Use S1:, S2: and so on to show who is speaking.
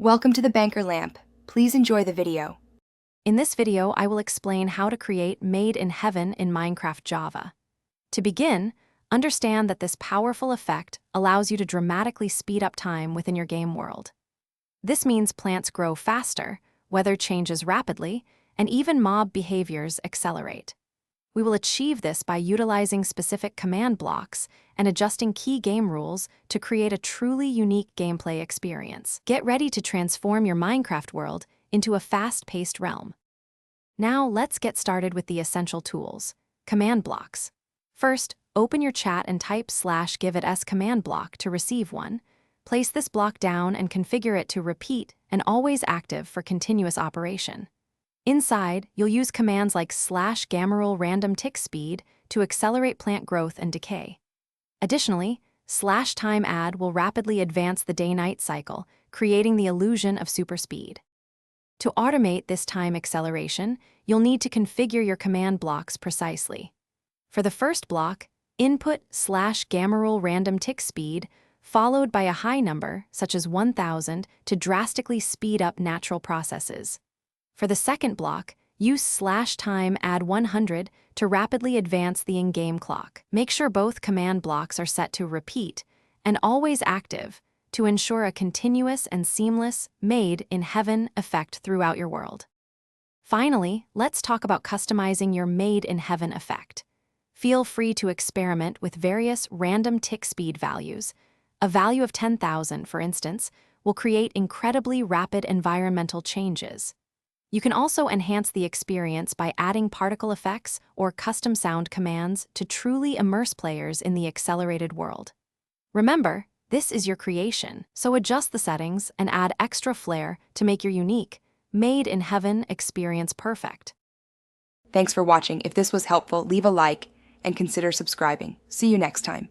S1: Welcome to the Banker Lamp. Please enjoy the video.
S2: In this video, I will explain how to create Made in Heaven in Minecraft Java. To begin, understand that this powerful effect allows you to dramatically speed up time within your game world. This means plants grow faster, weather changes rapidly, and even mob behaviors accelerate. We will achieve this by utilizing specific command blocks and adjusting key game rules to create a truly unique gameplay experience. Get ready to transform your Minecraft world into a fast-paced realm. Now let's get started with the essential tools. Command blocks. First, open your chat and type /giveits command block to receive one. Place this block down and configure it to repeat and always active for continuous operation. Inside, you'll use commands like /gammarule random tick speed to accelerate plant growth and decay. Additionally, /time add will rapidly advance the day-night cycle, creating the illusion of super speed. To automate this time acceleration, you'll need to configure your command blocks precisely. For the first block, input /gammarule random tick speed, followed by a high number, such as 1000, to drastically speed up natural processes. For the second block, use /time add 100 to rapidly advance the in-game clock. Make sure both command blocks are set to repeat and always active to ensure a continuous and seamless Made in Heaven effect throughout your world. Finally, let's talk about customizing your Made in Heaven effect. Feel free to experiment with various random tick speed values. A value of 10,000, for instance, will create incredibly rapid environmental changes. You can also enhance the experience by adding particle effects or custom sound commands to truly immerse players in the accelerated world. Remember, this is your creation, so adjust the settings and add extra flair to make your unique, Made in Heaven experience perfect.
S1: Thanks for watching. If this was helpful, leave a like and consider subscribing. See you next time.